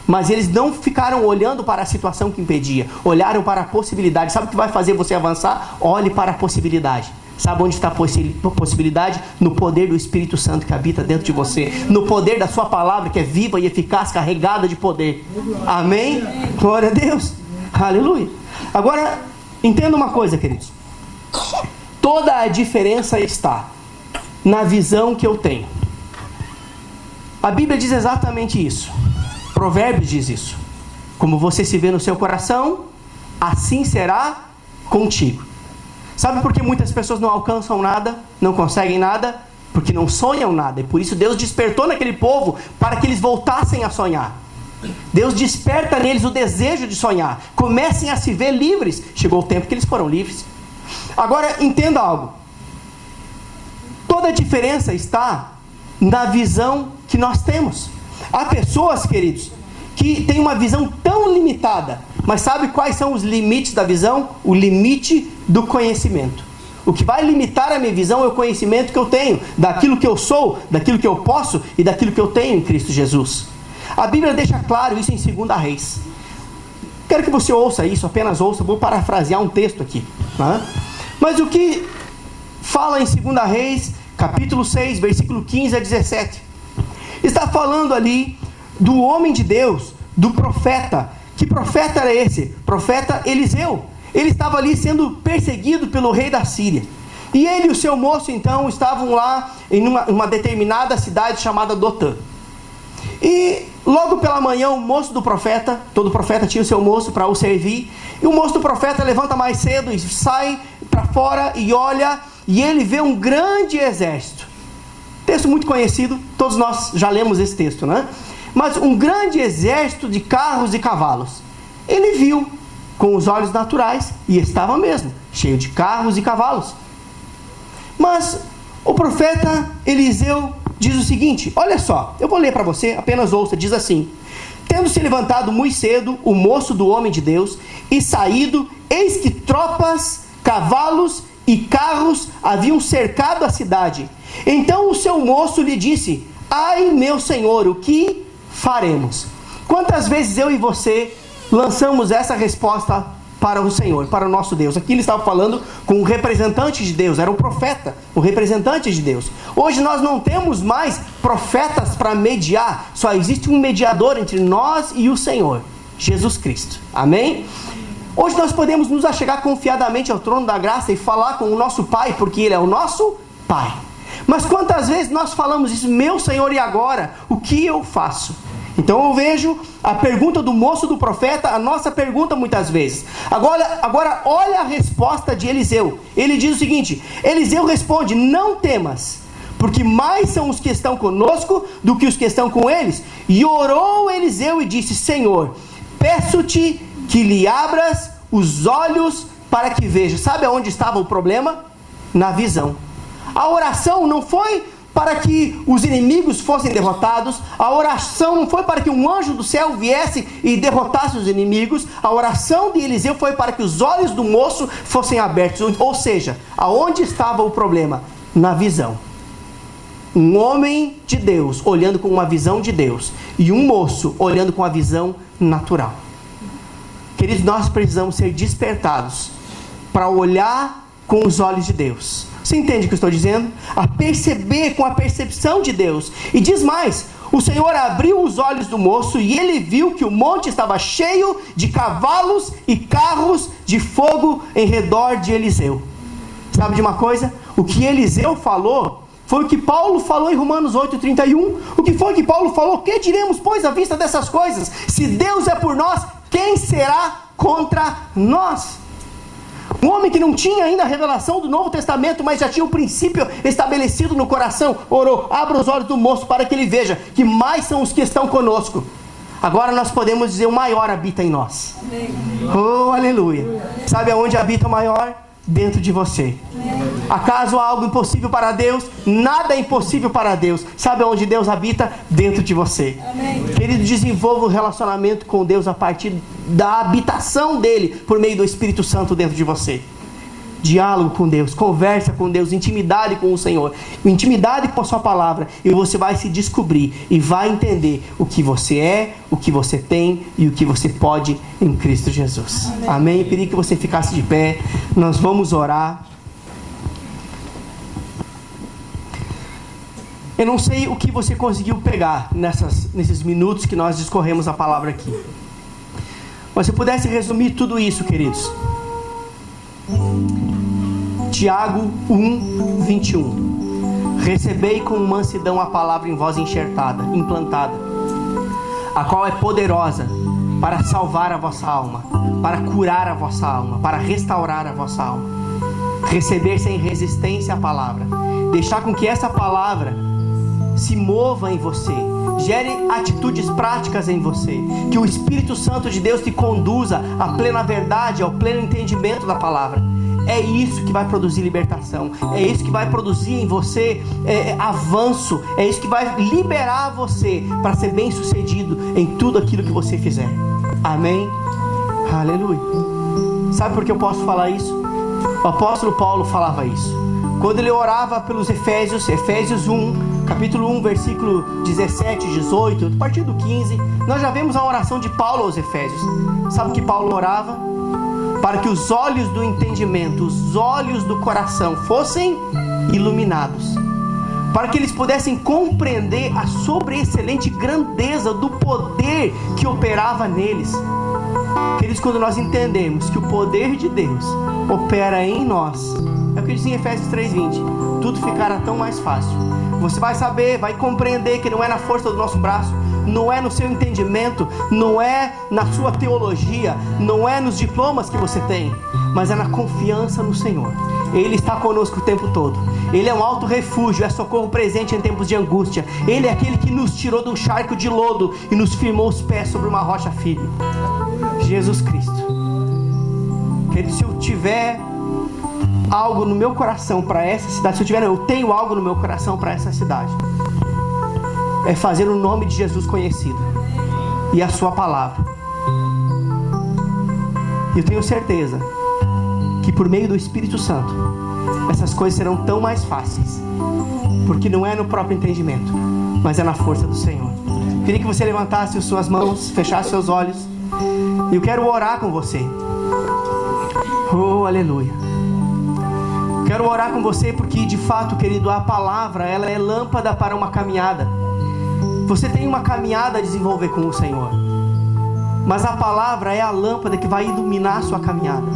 Mas eles não ficaram olhando para a situação que impedia. Olharam para a possibilidade. Sabe o que vai fazer você avançar? Olhe para a possibilidade. Sabe onde está a possibilidade? No poder do Espírito Santo que habita dentro de você. No poder da sua palavra que é viva e eficaz, carregada de poder. Amém? Glória a Deus. Aleluia. Agora, entenda uma coisa, queridos. Toda a diferença está na visão que eu tenho. A Bíblia diz exatamente isso. Provérbios diz isso. Como você se vê no seu coração, assim será contigo. Sabe por que muitas pessoas não alcançam nada, não conseguem nada? Porque não sonham nada. E por isso Deus despertou naquele povo para que eles voltassem a sonhar. Deus desperta neles o desejo de sonhar. Comecem a se ver livres. Chegou o tempo que eles foram livres. Agora, entenda algo. Toda a diferença está na visão que nós temos. Há pessoas, queridos, que têm uma visão tão limitada. Mas sabe quais são os limites da visão? O limite do conhecimento. O que vai limitar a minha visão é o conhecimento que eu tenho, daquilo que eu sou, daquilo que eu posso e daquilo que eu tenho em Cristo Jesus. A Bíblia deixa claro isso em 2 Reis. Quero que você ouça isso, apenas ouça, vou parafrasear um texto aqui. Tá? Mas o que fala em 2 Reis, capítulo 6, versículo 15 a 17. Está falando ali do homem de Deus, do profeta. Que profeta era esse? Profeta Eliseu. Ele estava ali sendo perseguido pelo rei da Síria. E ele e o seu moço então estavam lá em uma determinada cidade chamada Dotã. E logo pela manhã o moço do profeta, todo profeta tinha o seu moço para o servir, e o moço do profeta levanta mais cedo e sai para fora e olha, e ele vê um grande exército. Texto muito conhecido, todos nós já lemos esse texto, né? Mas um grande exército de carros e cavalos. Ele viu com os olhos naturais, e estava mesmo, cheio de carros e cavalos. Mas o profeta Eliseu diz o seguinte, olha só, eu vou ler para você, apenas ouça, diz assim: tendo se levantado muito cedo o moço do homem de Deus, e saído, eis que tropas, cavalos e carros haviam cercado a cidade. Então o seu moço lhe disse: ai meu senhor, o que faremos? Quantas vezes eu e você lançamos essa resposta para o Senhor, para o nosso Deus? Aqui ele estava falando com um representante de Deus, era um profeta, um representante de Deus. Hoje nós não temos mais profetas para mediar, só existe um mediador entre nós e o Senhor, Jesus Cristo. Amém? Hoje nós podemos nos achegar confiadamente ao trono da graça e falar com o nosso Pai, porque Ele é o nosso Pai. Mas quantas vezes nós falamos isso: meu Senhor, e agora? O que eu faço? Então eu vejo a pergunta do moço do profeta, a nossa pergunta muitas vezes. Agora olha a resposta de Eliseu. Ele diz o seguinte: Eliseu responde: não temas, porque mais são os que estão conosco do que os que estão com eles. E orou Eliseu e disse: Senhor, peço-te que lhe abras os olhos para que veja. Sabe aonde estava o problema? Na visão. A oração não foi para que os inimigos fossem derrotados. A oração não foi para que um anjo do céu viesse e derrotasse os inimigos. A oração de Eliseu foi para que os olhos do moço fossem abertos. Ou seja, aonde estava o problema? Na visão. Um homem de Deus olhando com uma visão de Deus, e um moço olhando com a visão natural. Queridos, nós precisamos ser despertados para olhar com os olhos de Deus. Você entende o que eu estou dizendo? A perceber com a percepção de Deus. E diz mais: o Senhor abriu os olhos do moço e ele viu que o monte estava cheio de cavalos e carros de fogo em redor de Eliseu. Sabe de uma coisa? O que Eliseu falou foi o que Paulo falou em Romanos 8:31. O que foi que Paulo falou? Que diremos, pois, à vista dessas coisas? Se Deus é por nós, quem será contra nós? Um homem que não tinha ainda a revelação do Novo Testamento, mas já tinha o princípio estabelecido no coração, orou: abra os olhos do moço para que ele veja que mais são os que estão conosco. Agora nós podemos dizer: o maior habita em nós. Oh, aleluia. Sabe aonde habita o maior? Dentro de você. Acaso há algo impossível para Deus? Nada é impossível para Deus. Sabe onde Deus habita? Dentro de você. Querido, desenvolva um relacionamento com Deus a partir da habitação dele, por meio do Espírito Santo dentro de você. Diálogo com Deus, conversa com Deus, intimidade com o Senhor, intimidade com a sua palavra, e você vai se descobrir e vai entender o que você é, o que você tem e o que você pode em Cristo Jesus. Amém? Eu queria que você ficasse de pé. Nós vamos orar. Eu não sei o que você conseguiu pegar nesses minutos que nós discorremos a palavra aqui, mas se eu pudesse resumir tudo isso, queridos: Tiago 1:21. Recebei com mansidão a palavra em vós enxertada, implantada, a qual é poderosa para salvar a vossa alma, para curar a vossa alma, para restaurar a vossa alma. Receber sem resistência a palavra, deixar com que essa palavra se mova em você, gere atitudes práticas em você, que o Espírito Santo de Deus te conduza à plena verdade, ao pleno entendimento da palavra. É isso que vai produzir libertação, é isso que vai produzir em você avanço, é isso que vai liberar você para ser bem sucedido em tudo aquilo que você fizer. Amém? Aleluia. Sabe por que eu posso falar isso? O apóstolo Paulo falava isso quando ele orava pelos Efésios 1, capítulo 1, versículo 17, 18, a partir do 15, nós já vemos a oração de Paulo aos Efésios. Sabe o que Paulo orava? Para que os olhos do entendimento, os olhos do coração fossem iluminados, para que eles pudessem compreender a sobreexcelente grandeza do poder que operava neles. Queridos, quando nós entendemos que o poder de Deus opera em nós, é o que diz em Efésios 3:20, tudo ficará tão mais fácil. Você vai saber, vai compreender que não é na força do nosso braço, não é no seu entendimento, não é na sua teologia, não é nos diplomas que você tem, mas é na confiança no Senhor. Ele está conosco o tempo todo. Ele é um alto refúgio, é socorro presente em tempos de angústia. Ele é aquele que nos tirou de um charco de lodo e nos firmou os pés sobre uma rocha firme. Jesus Cristo. Querido, se eu tiver algo no meu coração para essa cidade, eu tenho algo no meu coração para essa cidade, é fazer o nome de Jesus conhecido e a sua palavra. Eu tenho certeza que por meio do Espírito Santo essas coisas serão tão mais fáceis, porque não é no próprio entendimento, mas é na força do Senhor. Eu queria que você levantasse as suas mãos, fechasse seus olhos, e eu quero orar com você. Oh, aleluia. Quero orar com você porque, de fato, querido, a palavra, ela é lâmpada para uma caminhada. Você tem uma caminhada a desenvolver com o Senhor, mas a palavra é a lâmpada que vai iluminar a sua caminhada.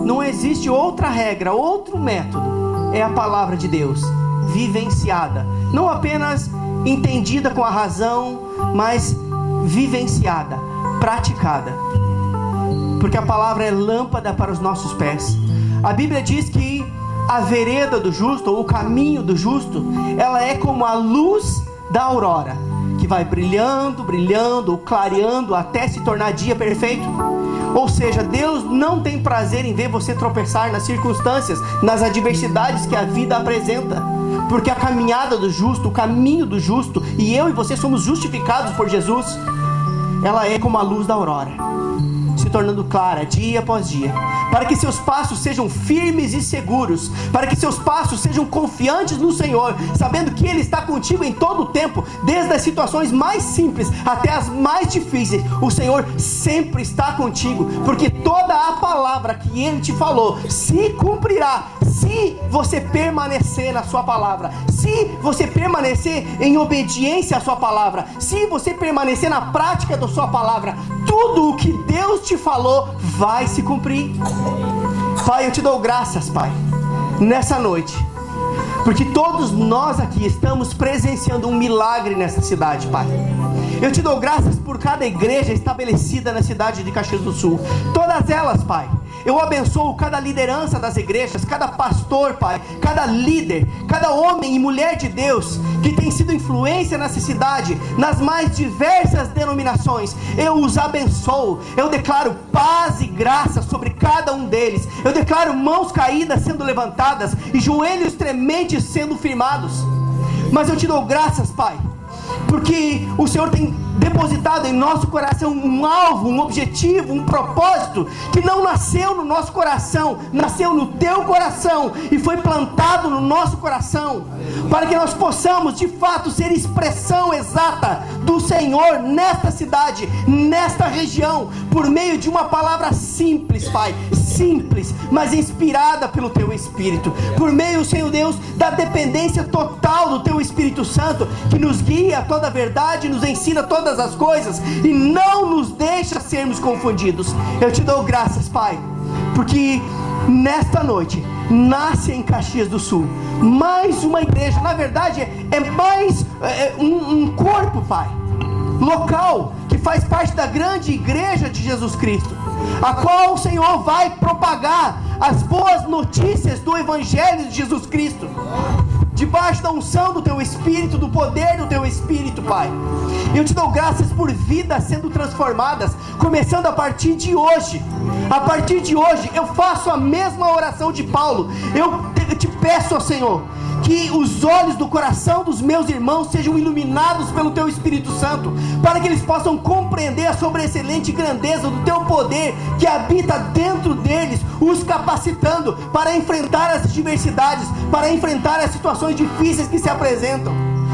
Não existe outra regra, outro método. É a palavra de Deus, vivenciada, não apenas entendida com a razão, mas vivenciada, praticada, porque a palavra é lâmpada para os nossos pés. A Bíblia diz que a vereda do justo, ou o caminho do justo, ela é como a luz da aurora, que vai brilhando, brilhando, ou clareando até se tornar dia perfeito. Ou seja, Deus não tem prazer em ver você tropeçar nas circunstâncias, nas adversidades que a vida apresenta, porque a caminhada do justo, o caminho do justo, e eu e você somos justificados por Jesus, ela é como a luz da aurora, se tornando clara dia após dia, para que seus passos sejam firmes e seguros, para que seus passos sejam confiantes no Senhor, sabendo que Ele está contigo em todo o tempo, desde as situações mais simples até as mais difíceis. O Senhor sempre está contigo, porque toda a palavra que Ele te falou se cumprirá, se você permanecer na sua palavra, se você permanecer em obediência à sua palavra, se você permanecer na prática da sua palavra, tudo o que Deus te falou vai se cumprir. Pai, eu te dou graças, Pai, nessa noite, porque todos nós aqui estamos presenciando um milagre nessa cidade, Pai. Eu te dou graças por cada igreja estabelecida na cidade de Caxias do Sul. Todas elas, Pai. Eu abençoo cada liderança das igrejas, cada pastor, Pai, cada líder, cada homem e mulher de Deus que tem sido influência nessa cidade, nas mais diversas denominações. Eu os abençoo. Eu declaro paz e graça sobre cada um deles. Eu declaro mãos caídas sendo levantadas e joelhos trementes sendo firmados. Mas eu te dou graças, Pai, porque o Senhor tem depositado em nosso coração um alvo, um objetivo, um propósito que não nasceu no nosso coração, nasceu no teu coração e foi plantado no nosso coração, para que nós possamos de fato ser expressão exata do Senhor nesta cidade, nesta região, por meio de uma palavra simples, Pai, simples, mas inspirada pelo teu Espírito, por meio, Senhor Deus, da dependência total do teu Espírito Santo, que nos guia a toda a verdade, nos ensina todas as coisas e não nos deixa sermos confundidos. Eu te dou graças, Pai, porque nesta noite nasce em Caxias do Sul mais uma igreja. Na verdade é mais um corpo, Pai, local, que faz parte da grande igreja de Jesus Cristo, a qual o Senhor vai propagar as boas notícias do Evangelho de Jesus Cristo, debaixo da unção do teu Espírito, do poder do teu Espírito, Pai. Eu te dou graças por vidas sendo transformadas, começando a partir de hoje. A partir de hoje eu faço a mesma oração de Paulo. Eu te peço, ó Senhor, que os olhos do coração dos meus irmãos sejam iluminados pelo teu Espírito Santo, para que eles possam compreender a sobreexcelente grandeza do teu poder que habita dentro deles, os capacitando para enfrentar as adversidades, para enfrentar as situações difíceis que se apresentam.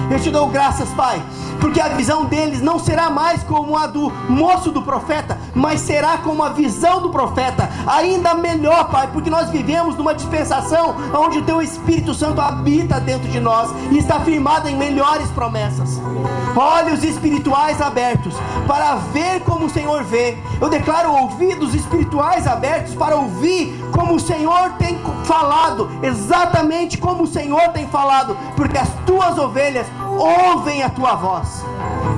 Eu te dou graças, Pai, porque a visão deles não será mais como a do moço do profeta, mas será como a visão do profeta, ainda melhor, Pai, porque nós vivemos numa dispensação onde o teu Espírito Santo habita dentro de nós e está firmado em melhores promessas. Olhos espirituais abertos para ver como o Senhor vê. Eu declaro ouvidos espirituais abertos para ouvir como o Senhor tem falado, exatamente como o Senhor tem falado, porque as tuas ovelhas ouvem a tua voz.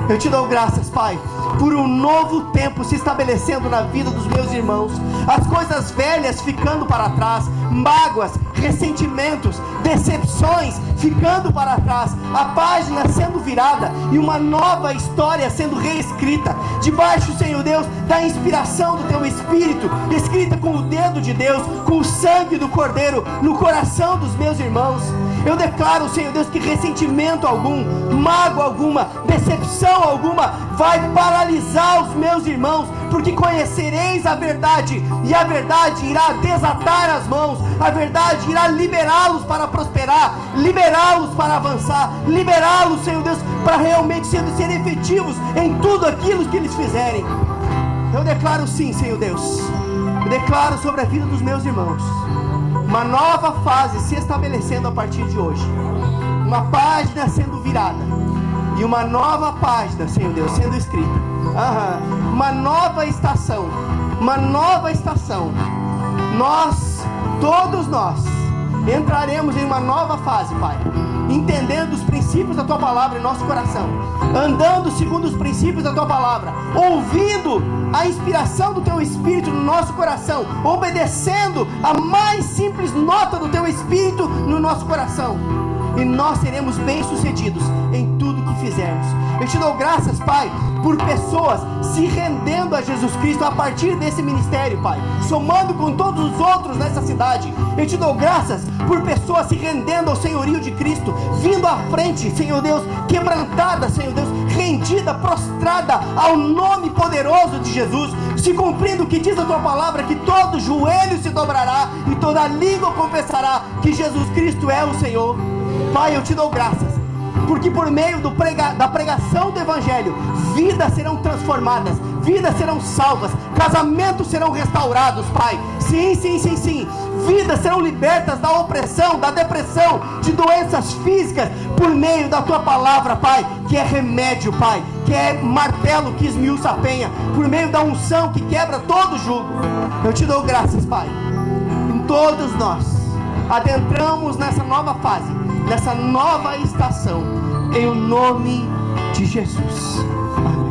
Eu te dou graças, Pai, por um novo tempo se estabelecendo na vida dos meus irmãos, as coisas velhas ficando para trás, mágoas, ressentimentos, decepções ficando para trás, a página sendo virada e uma nova história sendo reescrita, debaixo, Senhor Deus, da inspiração do teu Espírito, escrita com o dedo de Deus, com o sangue do Cordeiro no coração dos meus irmãos. Eu declaro, Senhor Deus, que ressentimento algum, mágoa alguma, decepção alguma vai paralisar os meus irmãos, porque conhecereis a verdade, e a verdade irá desatar as mãos, a verdade irá liberá-los para prosperar, liberá-los para avançar, liberá-los, Senhor Deus, para realmente ser efetivos em tudo aquilo que eles fizerem. Eu declaro sim, Senhor Deus, eu declaro sobre a vida dos meus irmãos uma nova fase se estabelecendo a partir de hoje, uma página sendo virada e uma nova página, Senhor Deus, sendo escrita. Uma nova estação, uma nova estação. Nós, todos nós, entraremos em uma nova fase, Pai, entendendo os princípios da tua palavra em nosso coração, andando segundo os princípios da tua palavra, ouvindo a inspiração do teu Espírito no nosso coração, obedecendo a mais simples nota do teu Espírito no nosso coração, e nós seremos bem-sucedidos em tudo que fizermos. Eu te dou graças, Pai, por pessoas se rendendo a Jesus Cristo a partir desse ministério, Pai, somando com todos os outros nessa cidade. Eu te dou graças por pessoas se rendendo ao senhorio de Cristo, vindo à frente, Senhor Deus, quebrantada, Senhor Deus, rendida, prostrada ao nome poderoso de Jesus, se cumprindo o que diz a tua palavra, que todo joelho se dobrará e toda língua confessará que Jesus Cristo é o Senhor. Pai, eu te dou graças, porque por meio da pregação do Evangelho, vidas serão transformadas, vidas serão salvas, casamentos serão restaurados, Pai. Sim, sim, sim, sim. Vidas serão libertas da opressão, da depressão, de doenças físicas, por meio da tua palavra, Pai, que é remédio, Pai, que é martelo que esmiuça a penha, por meio da unção que quebra todo jugo. Eu te dou graças, Pai. Em todos nós adentramos nessa nova fase, nessa nova estação, em o nome de Jesus. Amém.